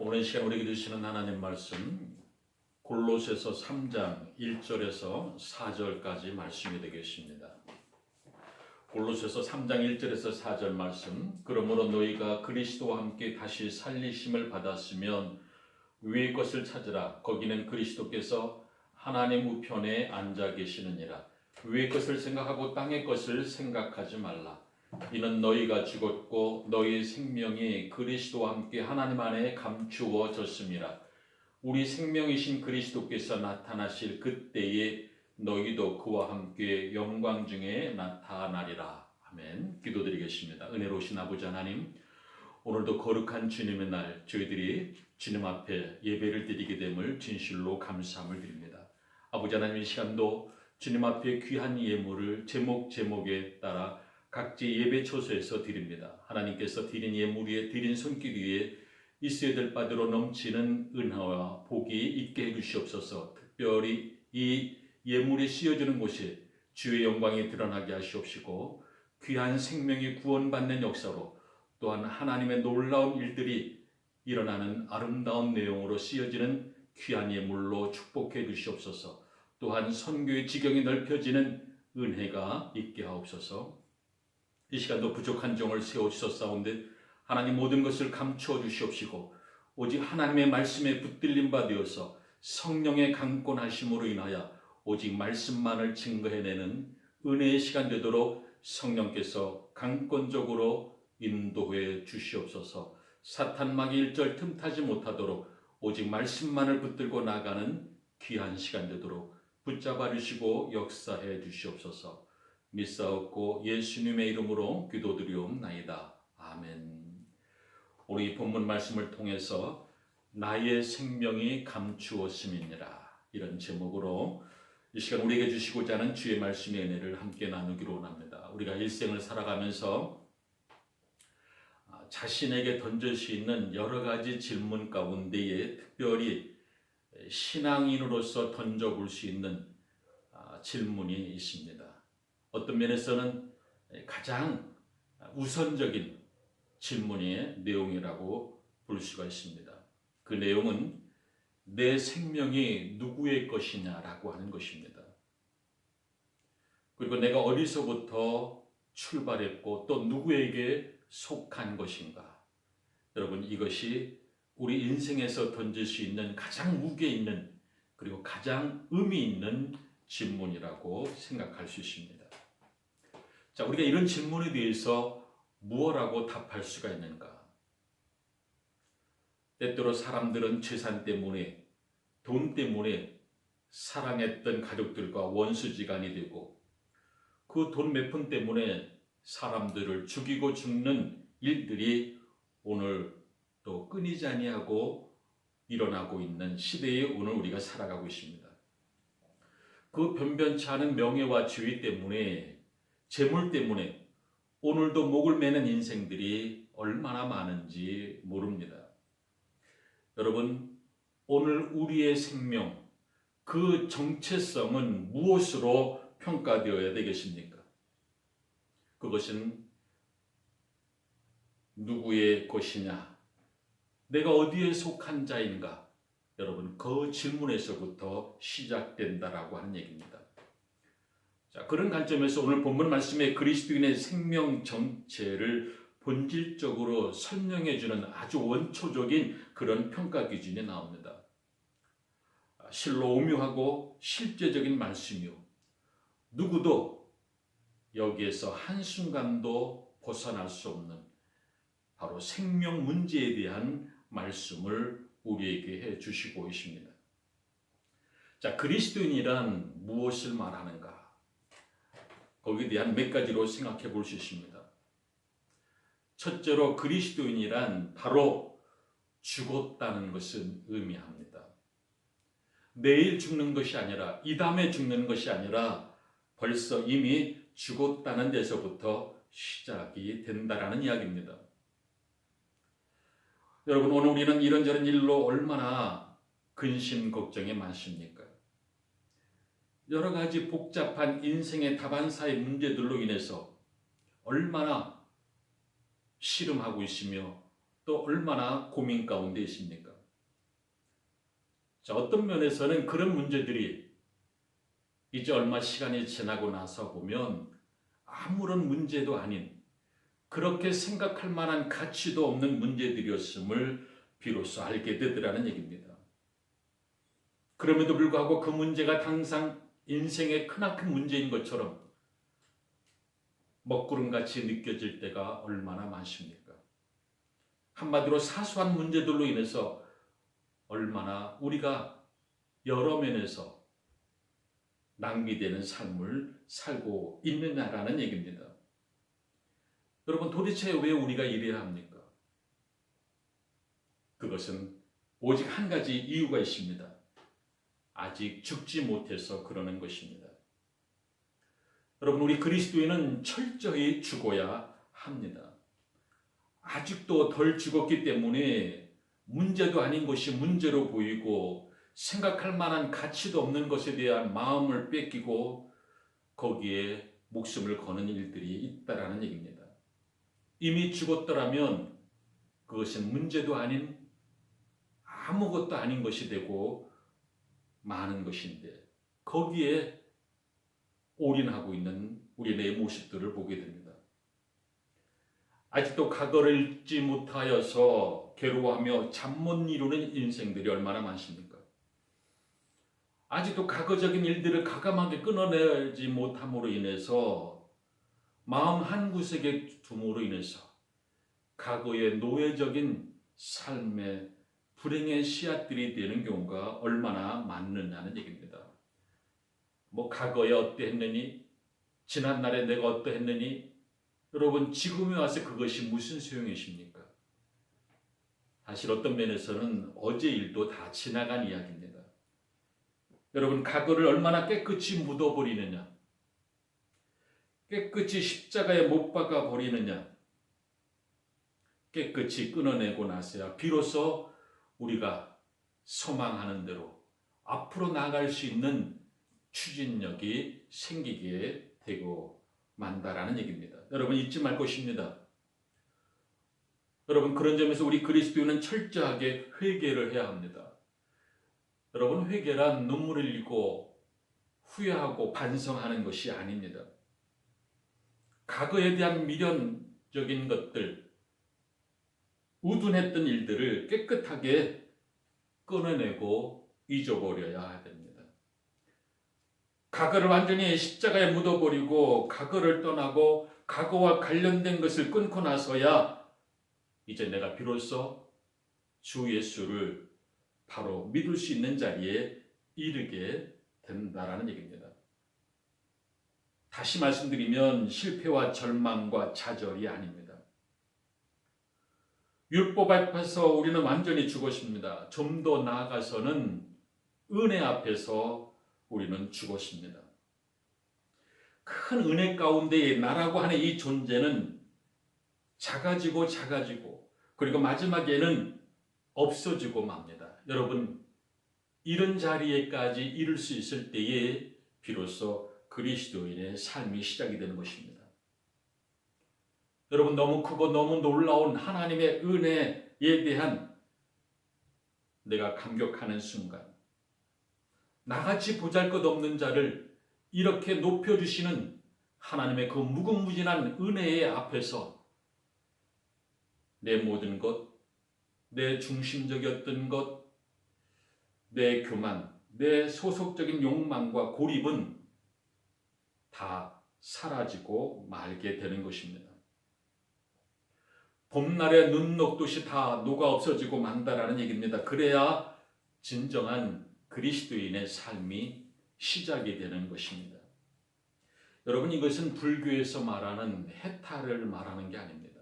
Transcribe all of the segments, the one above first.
오늘 시간 우리에게 주시는 하나님 말씀 골로새서 3장 1절에서 4절까지 말씀이 되겠습니다. 골로새서 3장 1절에서 4절 말씀. 그러므로 너희가 그리스도와 함께 다시 살리심을 받았으면 위의 것을 찾으라. 거기는 그리스도께서 하나님 우편에 앉아 계시느니라. 위의 것을 생각하고 땅의 것을 생각하지 말라. 이는 너희가 죽었고 너희 생명이 그리스도와 함께 하나님 안에 감추어졌음이라. 우리 생명이신 그리스도께서 나타나실 그때에 너희도 그와 함께 영광 중에 나타나리라. 아멘. 기도드리겠습니다. 은혜로우신 아버지 하나님, 오늘도 거룩한 주님의 날 저희들이 주님 앞에 예배를 드리게 됨을 진실로 감사함을 드립니다. 아버지 하나님, 이 시간도 주님 앞에 귀한 예물을 제목에 따라 각지 예배 초소에서 드립니다. 하나님께서 드린 예물 위에, 드린 손길 위에 있어야 될 바대로 넘치는 은혜와 복이 있게 해주시옵소서. 특별히 이 예물이 씌어지는 곳에 주의 영광이 드러나게 하시옵시고, 귀한 생명이 구원받는 역사로 또한 하나님의 놀라운 일들이 일어나는 아름다운 내용으로 씌어지는 귀한 예물로 축복해 주시옵소서. 또한 선교의 지경이 넓혀지는 은혜가 있게 하옵소서. 이 시간도 부족한 종을 세워주셨사온데 하나님 모든 것을 감추어 주시옵시고, 오직 하나님의 말씀에 붙들림 바 되어서 성령의 강권하심으로 인하여 오직 말씀만을 증거해내는 은혜의 시간 되도록 성령께서 강권적으로 인도해 주시옵소서. 사탄 마귀 일절 틈타지 못하도록 오직 말씀만을 붙들고 나가는 귀한 시간 되도록 붙잡아 주시고 역사해 주시옵소서. 믿사옵고 예수님의 이름으로 기도드리옵나이다. 아멘. 오늘 이 본문 말씀을 통해서 나의 생명이 감추었음이니라, 이런 제목으로 이 시간 우리에게 주시고자 하는 주의 말씀의 은혜를 함께 나누기로 원합니다. 우리가 일생을 살아가면서 자신에게 던질 수 있는 여러 가지 질문 가운데에 특별히 신앙인으로서 던져볼 수 있는 질문이 있습니다. 어떤 면에서는 가장 우선적인 질문의 내용이라고 볼 수가 있습니다. 그 내용은 내 생명이 누구의 것이냐라고 하는 것입니다. 그리고 내가 어디서부터 출발했고 또 누구에게 속한 것인가. 여러분, 이것이 우리 인생에서 던질 수 있는 가장 무게 있는 그리고 가장 의미 있는 질문이라고 생각할 수 있습니다. 자, 우리가 이런 질문에 대해서 무엇라고 답할 수가 있는가? 때때로 사람들은 재산 때문에, 돈 때문에 사랑했던 가족들과 원수지간이 되고, 그 돈 몇 푼 때문에 사람들을 죽이고 죽는 일들이 오늘 또 끊이지 아니하고 일어나고 있는 시대에 오늘 우리가 살아가고 있습니다. 그 변변치 않은 명예와 지위 때문에, 재물 때문에 오늘도 목을 매는 인생들이 얼마나 많은지 모릅니다. 여러분, 오늘 우리의 생명, 그 정체성은 무엇으로 평가되어야 되겠습니까? 그것은 누구의 것이냐, 내가 어디에 속한 자인가, 여러분, 그 질문에서부터 시작된다라고 하는 얘기입니다. 자, 그런 관점에서 오늘 본문 말씀에 그리스도인의 생명 정체를 본질적으로 설명해 주는 아주 원초적인 그런 평가 기준이 나옵니다. 실로 오묘하고 실제적인 말씀이요, 누구도 여기에서 한순간도 벗어날 수 없는 바로 생명 문제에 대한 말씀을 우리에게 해 주시고 있습니다. 자, 그리스도인이란 무엇을 말하는가? 거기에 대한 몇 가지로 생각해 볼 수 있습니다. 첫째로, 그리스도인이란 바로 죽었다는 것을 의미합니다. 내일 죽는 것이 아니라, 이 다음에 죽는 것이 아니라 벌써 이미 죽었다는 데서부터 시작이 된다라는 이야기입니다. 여러분, 오늘 우리는 이런저런 일로 얼마나 근심 걱정이 많습니까? 여러 가지 복잡한 인생의 다반사의 문제들로 인해서 얼마나 씨름하고 있으며 또 얼마나 고민 가운데 있습니까? 자, 어떤 면에서는 그런 문제들이 이제 얼마 시간이 지나고 나서 보면 아무런 문제도 아닌, 그렇게 생각할 만한 가치도 없는 문제들이었음을 비로소 알게 되더라는 얘기입니다. 그럼에도 불구하고 그 문제가 항상 인생의 크나큰 문제인 것처럼 먹구름같이 느껴질 때가 얼마나 많습니까? 한마디로 사소한 문제들로 인해서 얼마나 우리가 여러 면에서 낭비되는 삶을 살고 있느냐라는 얘기입니다. 여러분, 도대체 왜 우리가 이래야 합니까? 그것은 오직 한 가지 이유가 있습니다. 아직 죽지 못해서 그러는 것입니다. 여러분, 우리 그리스도인은 철저히 죽어야 합니다. 아직도 덜 죽었기 때문에 문제도 아닌 것이 문제로 보이고 생각할 만한 가치도 없는 것에 대한 마음을 뺏기고 거기에 목숨을 거는 일들이 있다라는 얘기입니다. 이미 죽었더라면 그것은 문제도 아닌 아무것도 아닌 것이 되고 많은 것인데 거기에 올인하고 있는 우리의 모습들을 보게 됩니다. 아직도 과거를 잊지 못하여서 괴로워하며 잠 못 이루는 인생들이 얼마나 많습니까? 아직도 과거적인 일들을 과감하게 끊어내지 못함으로 인해서 마음 한구석에 둠으로 인해서 과거의 노예적인 삶의 불행의 씨앗들이 되는 경우가 얼마나 많느냐는 얘기입니다. 과거에 어떠했느니, 지난날에 내가 어떠했느니, 여러분 지금에 와서 그것이 무슨 소용이십니까? 사실 어떤 면에서는 어제 일도 다 지나간 이야기입니다. 여러분, 과거를 얼마나 깨끗이 묻어버리느냐, 깨끗이 십자가에 못 박아 버리느냐, 깨끗이 끊어내고 나서야 비로소 우리가 소망하는 대로 앞으로 나아갈 수 있는 추진력이 생기게 되고 만다라는 얘기입니다. 여러분, 잊지 말 것입니다. 여러분, 그런 점에서 우리 그리스도인은 철저하게 회개를 해야 합니다. 여러분, 회개란 눈물을 흘리고 후회하고 반성하는 것이 아닙니다. 과거에 대한 미련적인 것들, 우둔했던 일들을 깨끗하게 끊어내고 잊어버려야 됩니다. 과거를 완전히 십자가에 묻어버리고 과거를 떠나고 과거와 관련된 것을 끊고 나서야 이제 내가 비로소 주 예수를 바로 믿을 수 있는 자리에 이르게 된다라는 얘기입니다. 다시 말씀드리면 실패와 절망과 좌절이 아닙니다. 율법 앞에서 우리는 완전히 죽었습니다. 좀 더 나아가서는 은혜 앞에서 우리는 죽었습니다. 큰 은혜 가운데 나라고 하는 이 존재는 작아지고 그리고 마지막에는 없어지고 맙니다. 여러분, 이런 자리에까지 이룰 수 있을 때에 비로소 그리스도인의 삶이 시작이 되는 것입니다. 여러분, 너무 크고 너무 놀라운 하나님의 은혜에 대한 내가 감격하는 순간, 나같이 보잘것없는 자를 이렇게 높여주시는 하나님의 그 무궁무진한 은혜의 앞에서 내 모든 것, 내 중심적이었던 것, 내 교만, 내 소속적인 욕망과 고립은 다 사라지고 말게 되는 것입니다. 봄날의 눈 녹듯이 다 녹아 없어지고 만다라는 얘기입니다. 그래야 진정한 그리스도인의 삶이 시작이 되는 것입니다. 여러분, 이것은 불교에서 말하는 해탈을 말하는 게 아닙니다.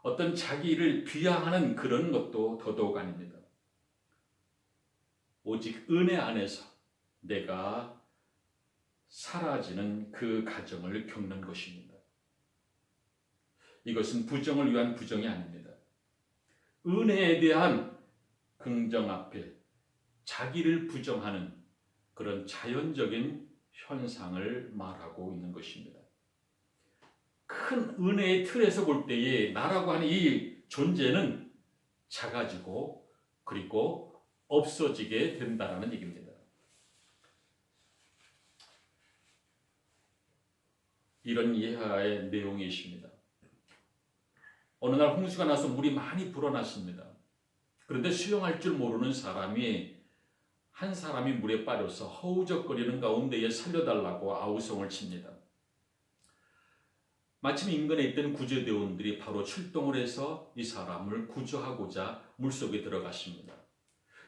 어떤 자기를 비하하는 그런 것도 더더욱 아닙니다. 오직 은혜 안에서 내가 사라지는 그 과정을 겪는 것입니다. 이것은 부정을 위한 부정이 아닙니다. 은혜에 대한 긍정 앞에 자기를 부정하는 그런 자연적인 현상을 말하고 있는 것입니다. 큰 은혜의 틀에서 볼 때에 나라고 하는 이 존재는 작아지고 그리고 없어지게 된다는 얘기입니다. 이런 이하의 내용이 있습니다. 어느 날 홍수가 나서 물이 많이 불어났습니다. 그런데 수영할 줄 모르는 한 사람이 물에 빠져서 허우적거리는 가운데에 살려달라고 아우성을 칩니다. 마침 인근에 있던 구조대원들이 바로 출동을 해서 이 사람을 구조하고자 물속에 들어갔습니다.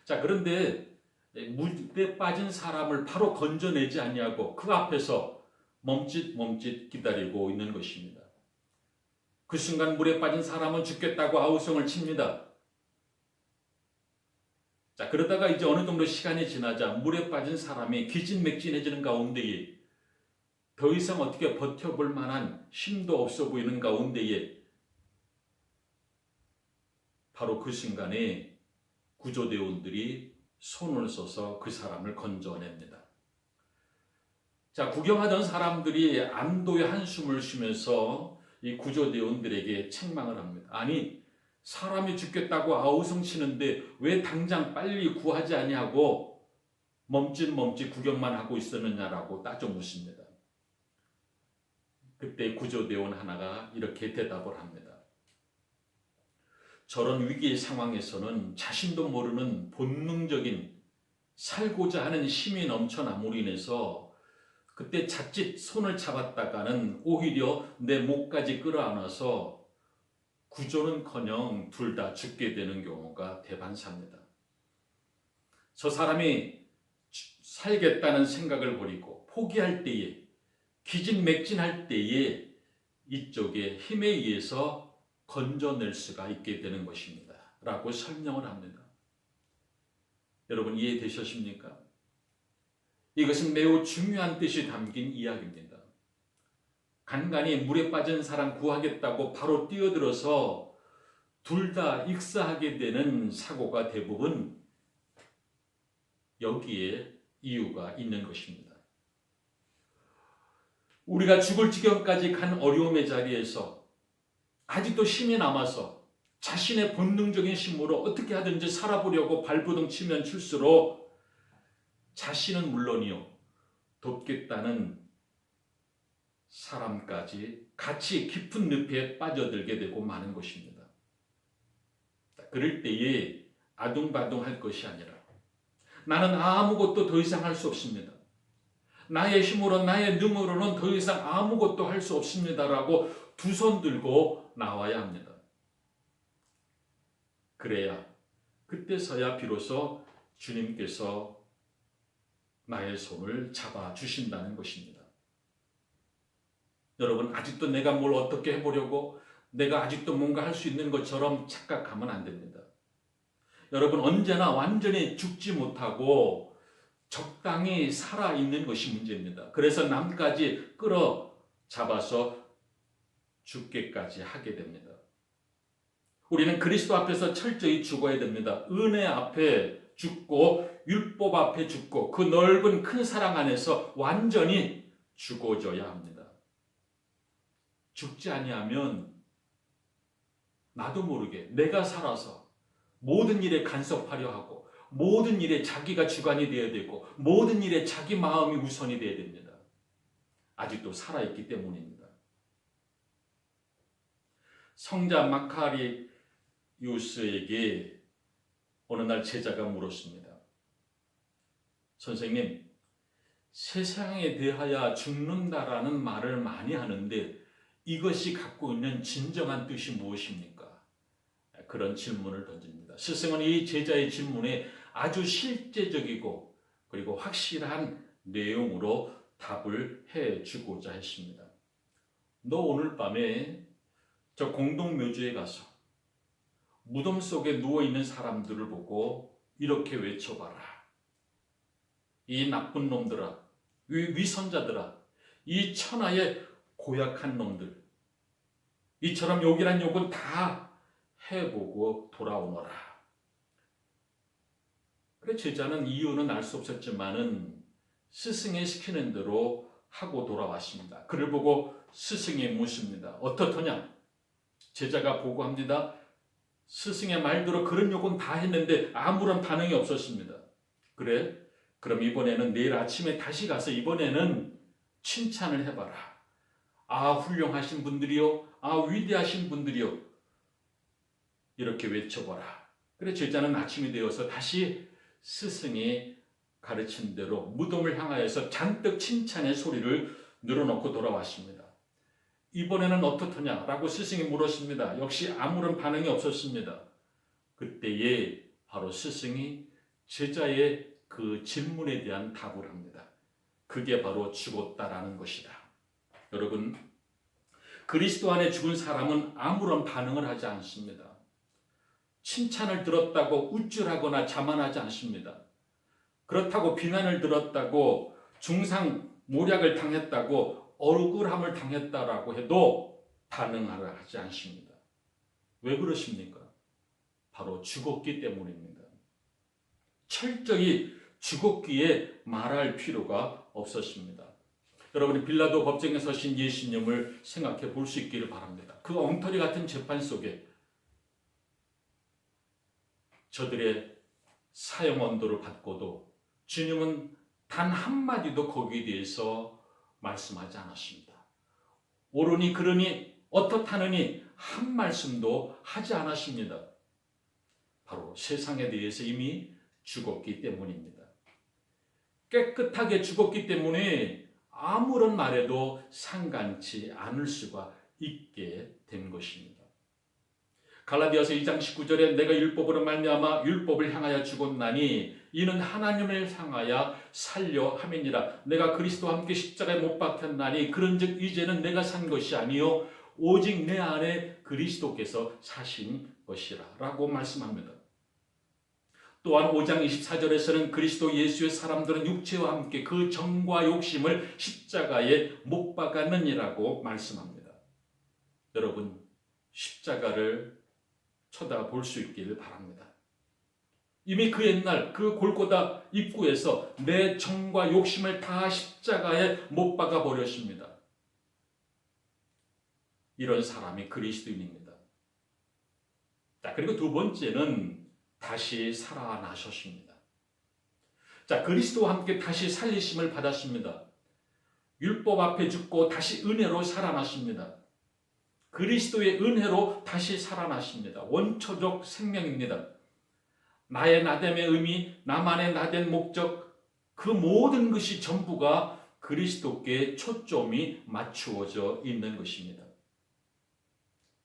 자, 그런데 물에 빠진 사람을 바로 건져내지 않냐고 그 앞에서 멈칫멈칫 기다리고 있는 것입니다. 그 순간 물에 빠진 사람은 죽겠다고 아우성을 칩니다. 자, 그러다가 이제 어느 정도 시간이 지나자 물에 빠진 사람이 기진맥진해지는 가운데에 더 이상 어떻게 버텨볼 만한 힘도 없어 보이는 가운데에 바로 그 순간에 구조대원들이 손을 써서 그 사람을 건져냅니다. 자, 구경하던 사람들이 안도의 한숨을 쉬면서 이 구조대원들에게 책망을 합니다. 아니, 사람이 죽겠다고 아우성치는데 왜 당장 빨리 구하지 아니하고 멈칫멈칫 구경만 하고 있었느냐라고 따져 묻습니다. 그때 구조대원 하나가 이렇게 대답을 합니다. 저런 위기의 상황에서는 자신도 모르는 본능적인 살고자 하는 힘이 넘쳐남으로 인해서 그때 자칫 손을 잡았다가는 오히려 내 목까지 끌어안아서 구조는커녕 둘 다 죽게 되는 경우가 대반사입니다. 저 사람이 살겠다는 생각을 버리고 포기할 때에 기진맥진할 때에 이쪽의 힘에 의해서 건져낼 수가 있게 되는 것입니다. 라고 설명을 합니다. 여러분 이해되셨습니까? 이것은 매우 중요한 뜻이 담긴 이야기입니다. 간간히 물에 빠진 사람 구하겠다고 바로 뛰어들어서 둘 다 익사하게 되는 사고가 대부분 여기에 이유가 있는 것입니다. 우리가 죽을 지경까지 간 어려움의 자리에서 아직도 힘이 남아서 자신의 본능적인 힘으로 어떻게 하든지 살아보려고 발버둥 치면 칠수록 자신은 물론이요 돕겠다는 사람까지 같이 깊은 늪에 빠져들게 되고 마는 것입니다. 그럴 때에 아둥바둥할 것이 아니라 나는 아무것도 더 이상 할 수 없습니다. 나의 힘으로 나의 능으로는 더 이상 아무것도 할 수 없습니다라고 두 손 들고 나와야 합니다. 그래야 그때서야 비로소 주님께서 나의 손을 잡아주신다는 것입니다. 여러분 아직도 내가 뭘 어떻게 해보려고 내가 아직도 뭔가 할 수 있는 것처럼 착각하면 안 됩니다. 여러분 언제나 완전히 죽지 못하고 적당히 살아있는 것이 문제입니다. 그래서 남까지 끌어잡아서 죽게까지 하게 됩니다. 우리는 그리스도 앞에서 철저히 죽어야 됩니다. 은혜 앞에 죽고 율법 앞에 죽고 그 넓은 큰 사랑 안에서 완전히 죽어져야 합니다. 죽지 아니하면 나도 모르게 내가 살아서 모든 일에 간섭하려 하고 모든 일에 자기가 주관이 되어야 되고 모든 일에 자기 마음이 우선이 되어야 됩니다. 아직도 살아있기 때문입니다. 성자 마카리우스에게 어느 날 제자가 물었습니다. 선생님, 세상에 대하여 죽는다라는 말을 많이 하는데 이것이 갖고 있는 진정한 뜻이 무엇입니까? 그런 질문을 던집니다. 스승은 이 제자의 질문에 아주 실제적이고 그리고 확실한 내용으로 답을 해주고자 했습니다. 너 오늘 밤에 저 공동묘지에 가서 무덤 속에 누워있는 사람들을 보고 이렇게 외쳐봐라. 이 나쁜 놈들아, 이 위선자들아, 이 천하의 고약한 놈들, 이처럼 욕이란 욕은 다 해보고 돌아오너라. 그래 제자는 이유는 알 수 없었지만은 스승이 시키는 대로 하고 돌아왔습니다. 그를 보고 스승이 묻습니다. 어떻더냐? 제자가 보고합니다. 스승의 말대로 그런 요구는 다 했는데 아무런 반응이 없었습니다. 그래? 그럼 이번에는 내일 아침에 다시 가서 이번에는 칭찬을 해봐라. 아, 훌륭하신 분들이요. 아, 위대하신 분들이요. 이렇게 외쳐봐라. 그래, 제자는 아침이 되어서 다시 스승이 가르친 대로 무덤을 향하여서 잔뜩 칭찬의 소리를 늘어놓고 돌아왔습니다. 이번에는 어떻더냐라고 스승이 물었습니다. 역시 아무런 반응이 없었습니다. 그때에 바로 스승이 제자의 그 질문에 대한 답을 합니다. 그게 바로 죽었다라는 것이다. 여러분, 그리스도 안에 죽은 사람은 아무런 반응을 하지 않습니다. 칭찬을 들었다고 우쭐하거나 자만하지 않습니다. 그렇다고 비난을 들었다고 중상모략을 당했다고 억울함을 당했다라고 해도 반응을 하지 않습니다. 왜 그러십니까? 바로 죽었기 때문입니다. 철저히 죽었기에 말할 필요가 없었습니다. 여러분이 빌라도 법정에 서신 예수님을 생각해 볼 수 있기를 바랍니다. 그 엉터리 같은 재판 속에 저들의 사형 언도를 받고도 주님은 단 한마디도 거기에 대해서 말씀하지 않았습니다. 옳으니 그러니 어떻다느니 한 말씀도 하지 않았습니다. 바로 세상에 대해서 이미 죽었기 때문입니다. 깨끗하게 죽었기 때문에 아무런 말에도 상관치 않을 수가 있게 된 것입니다. 갈라디아서 2장 19절에 내가 율법으로 말미암아 율법을 향하여 죽었나니 이는 하나님을 향하여 살려 함이니라. 내가 그리스도와 함께 십자가에 못 박혔나니 그런즉 이제는 내가 산 것이 아니요 오직 내 안에 그리스도께서 사신 것이라 라고 말씀합니다. 또한 5장 24절에서는 그리스도 예수의 사람들은 육체와 함께 그 정과 욕심을 십자가에 못 박았느니라고 말씀합니다. 여러분, 십자가를 쳐다볼 수 있기를 바랍니다. 이미 그 옛날 그 골고다 입구에서 내 정과 욕심을 다 십자가에 못 박아 버렸습니다. 이런 사람이 그리스도인입니다. 자, 그리고 두 번째는 다시 살아나셨습니다. 자, 그리스도와 함께 다시 살리심을 받았습니다. 율법 앞에 죽고 다시 은혜로 살아나십니다. 그리스도의 은혜로 다시 살아나십니다. 원초적 생명입니다. 나의 나됨의 의미, 나만의 나된 목적, 그 모든 것이 전부가 그리스도께 초점이 맞추어져 있는 것입니다.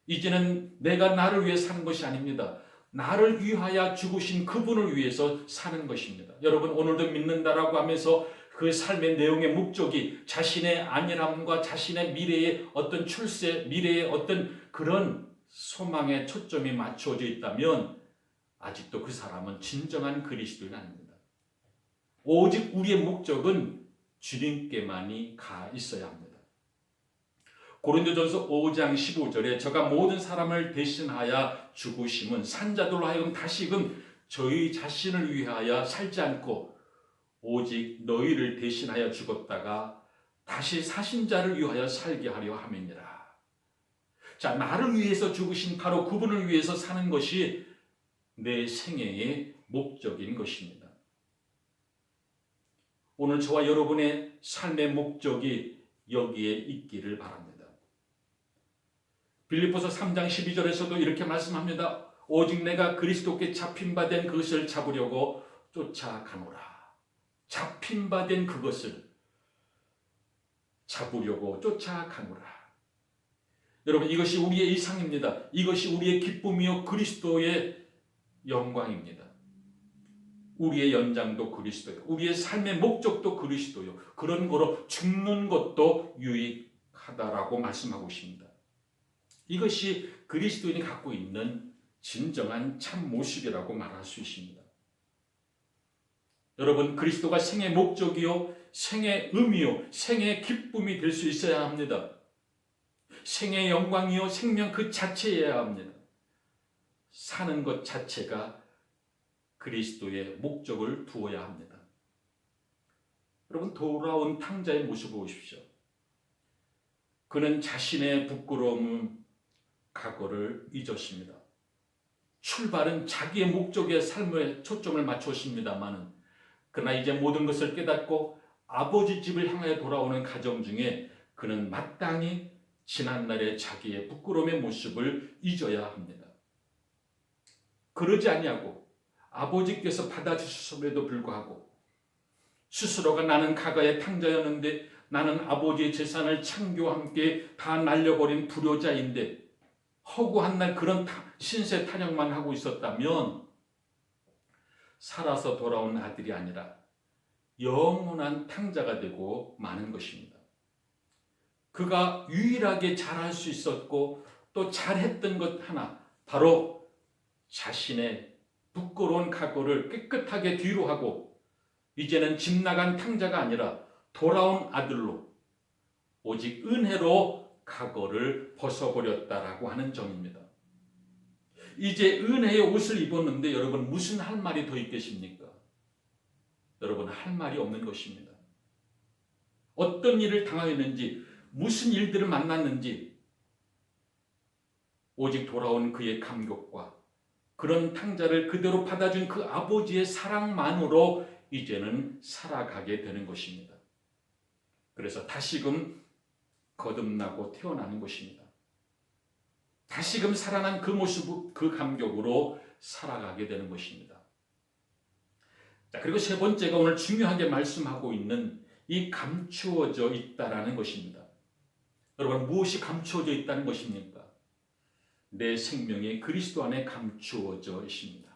이제는 내가 나를 위해 사는 것이 아닙니다. 나를 위하여 죽으신 그분을 위해서 사는 것입니다. 여러분, 오늘도 믿는다라고 하면서 그 삶의 내용의 목적이 자신의 안일함과 자신의 미래의 어떤 출세, 미래의 어떤 그런 소망에 초점이 맞춰져 있다면 아직도 그 사람은 진정한 그리스도인 아닙니다. 오직 우리의 목적은 주님께만이 가 있어야 합니다. 고린도전서 5장 15절에 저가 모든 사람을 대신하여 죽으심은 산자들로 하여금 다시금 저희 자신을 위하여 살지 않고 오직 너희를 대신하여 죽었다가 다시 사신 자를 위하여 살게 하려 함이니라. 자, 나를 위해서 죽으신 바로 그분을 위해서 사는 것이 내 생애의 목적인 것입니다. 오늘 저와 여러분의 삶의 목적이 여기에 있기를 바랍니다. 빌립보서 3장 12절에서도 이렇게 말씀합니다. 오직 내가 그리스도께 잡힌 바 된 그것을 잡으려고 쫓아가노라. 잡힌 바 된 그것을 잡으려고 쫓아가노라. 여러분, 이것이 우리의 이상입니다. 이것이 우리의 기쁨이요 그리스도의 영광입니다. 우리의 연장도 그리스도요. 우리의 삶의 목적도 그리스도요. 그런 거로 죽는 것도 유익하다라고 말씀하고 있습니다. 이것이 그리스도인이 갖고 있는 진정한 참 모습이라고 말할 수 있습니다. 여러분, 그리스도가 생의 목적이요, 생의 의미요, 생의 기쁨이 될 수 있어야 합니다. 생의 영광이요, 생명 그 자체여야 합니다. 사는 것 자체가 그리스도의 목적을 두어야 합니다. 여러분, 돌아온 탕자의 모습을 보십시오. 그는 자신의 부끄러움, 각오를 잊었습니다. 출발은 자기의 목적의 삶에 초점을 맞췄습니다마는 그러나 이제 모든 것을 깨닫고 아버지 집을 향해 돌아오는 가정 중에 그는 마땅히 지난날의 자기의 부끄러움의 모습을 잊어야 합니다. 그러지 아니하고 아버지께서 받아주셨음에도 불구하고 스스로가 나는 과거의 탕자였는데 나는 아버지의 재산을 창교와 함께 다 날려버린 불효자인데 허구한 날 그런 신세 타령만 하고 있었다면 살아서 돌아온 아들이 아니라 영원한 탕자가 되고 마는 것입니다. 그가 유일하게 잘할 수 있었고 또 잘했던 것 하나, 바로 자신의 부끄러운 과거를 깨끗하게 뒤로 하고 이제는 집 나간 탕자가 아니라 돌아온 아들로 오직 은혜로 과거를 벗어버렸다라고 하는 점입니다. 이제 은혜의 옷을 입었는데 여러분 무슨 할 말이 더 있겠습니까? 여러분 할 말이 없는 것입니다. 어떤 일을 당하였는지 무슨 일들을 만났는지 오직 돌아온 그의 감격과 그런 탕자를 그대로 받아준 그 아버지의 사랑만으로 이제는 살아가게 되는 것입니다. 그래서 다시금 거듭나고 태어나는 것입니다. 다시금 살아난 그 모습, 그 감격으로 살아가게 되는 것입니다. 자, 그리고 세 번째가 오늘 중요하게 말씀하고 있는 이 감추어져 있다라는 것입니다. 여러분 무엇이 감추어져 있다는 것입니까? 내 생명이 그리스도 안에 감추어져 있습니다.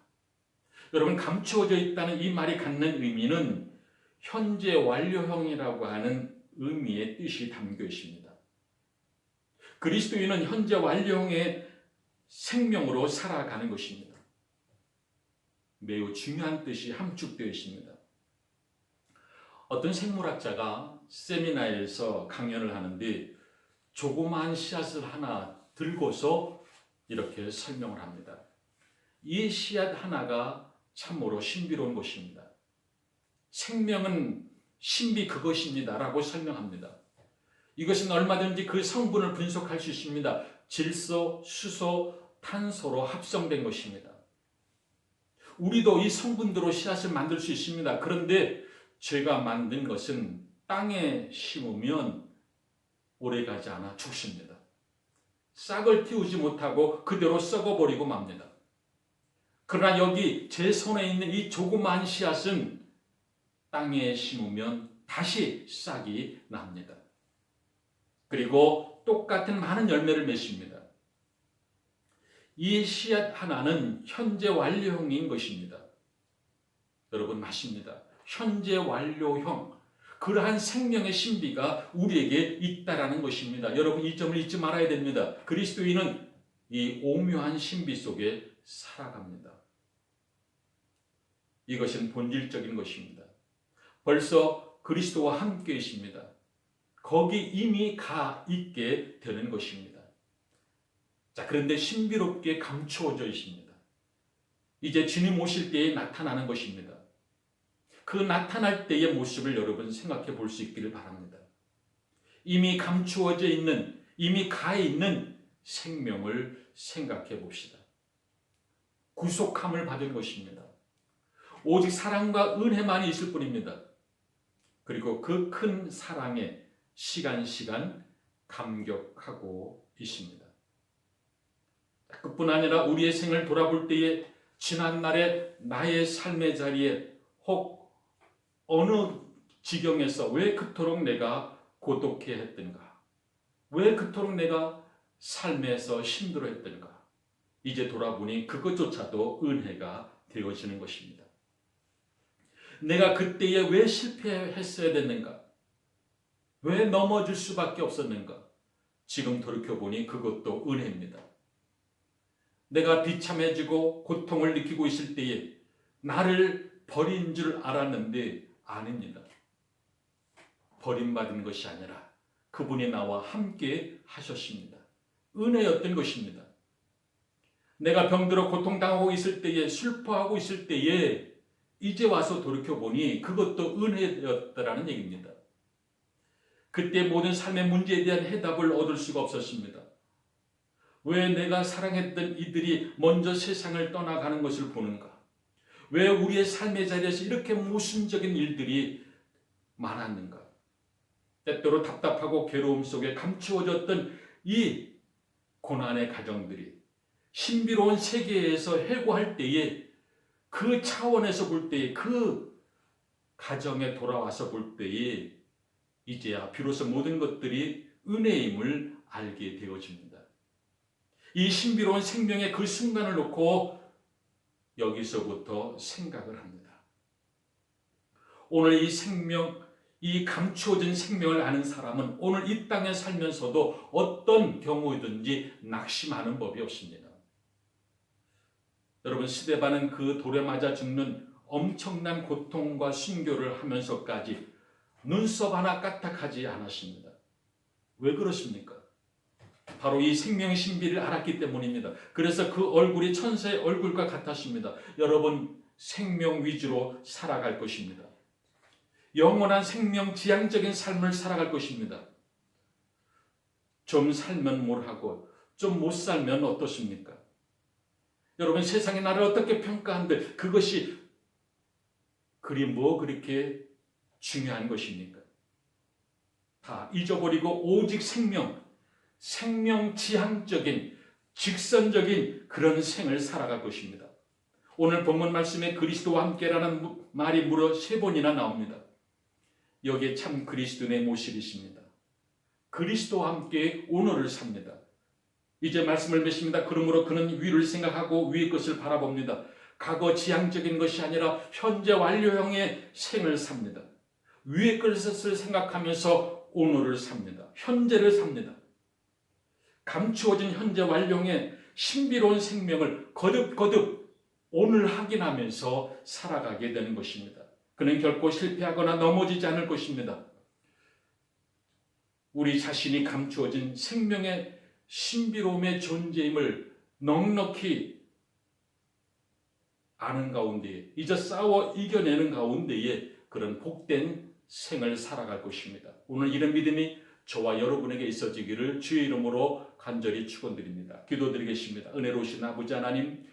여러분 감추어져 있다는 이 말이 갖는 의미는 현재 완료형이라고 하는 의미의 뜻이 담겨 있습니다. 그리스도인은 현재 완료형의 생명으로 살아가는 것입니다. 매우 중요한 뜻이 함축되어 있습니다. 어떤 생물학자가 세미나에서 강연을 하는데 조그마한 씨앗을 하나 들고서 이렇게 설명을 합니다. 이 씨앗 하나가 참으로 신비로운 것입니다. 생명은 신비 그것입니다 라고 설명합니다. 이것은 얼마든지 그 성분을 분석할 수 있습니다. 질소, 수소, 탄소로 합성된 것입니다. 우리도 이 성분으로 씨앗을 만들 수 있습니다. 그런데 제가 만든 것은 땅에 심으면 오래가지 않아 죽습니다. 싹을 틔우지 못하고 그대로 썩어버리고 맙니다. 그러나 여기 제 손에 있는 이 조그마한 씨앗은 땅에 심으면 다시 싹이 납니다. 그리고 똑같은 많은 열매를 맺습니다. 이 씨앗 하나는 현재 완료형인 것입니다. 여러분 맞습니다. 현재 완료형, 그러한 생명의 신비가 우리에게 있다라는 것입니다. 여러분 이 점을 잊지 말아야 됩니다. 그리스도인은 이 오묘한 신비 속에 살아갑니다. 이것은 본질적인 것입니다. 벌써 그리스도와 함께 있습니다. 거기 이미 가 있게 되는 것입니다. 자, 그런데 신비롭게 감추어져 있습니다. 이제 주님 오실 때에 나타나는 것입니다. 그 나타날 때의 모습을 여러분 생각해 볼 수 있기를 바랍니다. 이미 감추어져 있는, 이미 가 있는 생명을 생각해 봅시다. 구속함을 받은 것입니다. 오직 사랑과 은혜만이 있을 뿐입니다. 그리고 그 큰 사랑에 시간 감격하고 있습니다. 그뿐 아니라 우리의 생을 돌아볼 때에 지난날의 나의 삶의 자리에 혹 어느 지경에서 왜 그토록 내가 고독해 했던가? 왜 그토록 내가 삶에서 힘들어했던가? 이제 돌아보니 그것조차도 은혜가 되어지는 것입니다. 내가 그때에 왜 실패했어야 됐는가? 왜 넘어질 수밖에 없었는가? 지금 돌이켜보니 그것도 은혜입니다. 내가 비참해지고 고통을 느끼고 있을 때에 나를 버린 줄 알았는데 아닙니다. 버림받은 것이 아니라 그분이 나와 함께 하셨습니다. 은혜였던 것입니다. 내가 병들어 고통당하고 있을 때에, 슬퍼하고 있을 때에 이제 와서 돌이켜보니 그것도 은혜였다라는 얘기입니다. 그때 모든 삶의 문제에 대한 해답을 얻을 수가 없었습니다. 왜 내가 사랑했던 이들이 먼저 세상을 떠나가는 것을 보는가? 왜 우리의 삶의 자리에서 이렇게 모순적인 일들이 많았는가? 때때로 답답하고 괴로움 속에 감추어졌던 이 고난의 가정들이 신비로운 세계에서 해고할 때에 그 차원에서 볼 때에 그 가정에 돌아와서 볼 때에 이제야 비로소 모든 것들이 은혜임을 알게 되어집니다. 이 신비로운 생명의 그 순간을 놓고 여기서부터 생각을 합니다. 오늘 이 생명, 이 감추어진 생명을 아는 사람은 오늘 이 땅에 살면서도 어떤 경우든지 낙심하는 법이 없습니다. 여러분, 스데반은 그 돌에 맞아 죽는 엄청난 고통과 순교를 하면서까지 눈썹 하나 까딱하지 않았습니다. 왜 그렇습니까? 바로 이 생명의 신비를 알았기 때문입니다. 그래서 그 얼굴이 천사의 얼굴과 같았습니다. 여러분, 생명 위주로 살아갈 것입니다. 영원한 생명 지향적인 삶을 살아갈 것입니다. 좀 살면 뭘 하고 좀 못 살면 어떻습니까? 여러분, 세상이 나를 어떻게 평가한들 그것이 그렇게 중요한 것입니까? 다 잊어버리고 오직 생명 지향적인 직선적인 그런 생을 살아갈 것입니다. 오늘 본문 말씀에 그리스도와 함께라는 말이 무려 3번이나 나옵니다. 여기에 참 그리스도의 모습이십니다. 그리스도와 함께 오늘을 삽니다. 이제 말씀을 맺습니다. 그러므로 그는 위를 생각하고 위의 것을 바라봅니다. 과거 지향적인 것이 아니라 현재 완료형의 생을 삽니다. 위의 것을 생각하면서 오늘을 삽니다. 현재를 삽니다. 감추어진 현재 완료형의 신비로운 생명을 거듭 오늘 확인하면서 살아가게 되는 것입니다. 그는 결코 실패하거나 넘어지지 않을 것입니다. 우리 자신이 감추어진 생명의 신비로움의 존재임을 넉넉히 아는 가운데 이제 싸워 이겨내는 가운데에 그런 복된 생을 살아갈 것입니다. 오늘 이런 믿음이 저와 여러분에게 있어지기를 주의 이름으로 간절히 축원드립니다. 기도드리겠습니다. 은혜로우신 아버지 하나님,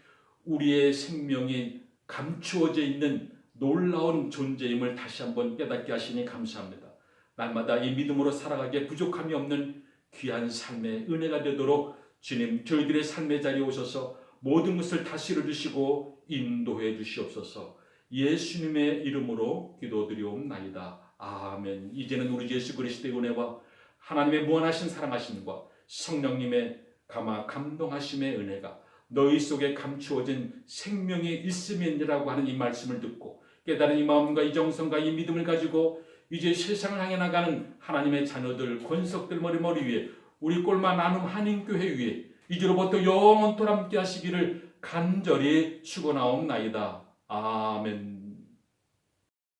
우리의 생명이 감추어져 있는 놀라운 존재임을 다시 한번 깨닫게 하시니 감사합니다. 날마다 이 믿음으로 살아가기에 부족함이 없는 귀한 삶의 은혜가 되도록 주님, 저희들의 삶의 자리에 오셔서 모든 것을 다스려 주시고 인도해 주시옵소서. 예수님의 이름으로 기도드리옵나이다. 아멘. 이제는 우리 예수 그리스도의 은혜와 하나님의 무한하신 사랑하심과 성령님의 감동하심의 은혜가 너희 속에 감추어진 생명이 있음이니라고 하는 이 말씀을 듣고 깨달은 이 마음과 이 정성과 이 믿음을 가지고 이제 세상을 향해 나가는 하나님의 자녀들, 권석들 머리 위에 우리 꼴만 나눔 한인교회 위에 이제로부터 영원토록 함께 하시기를 간절히 축원하옵나이다. 아멘.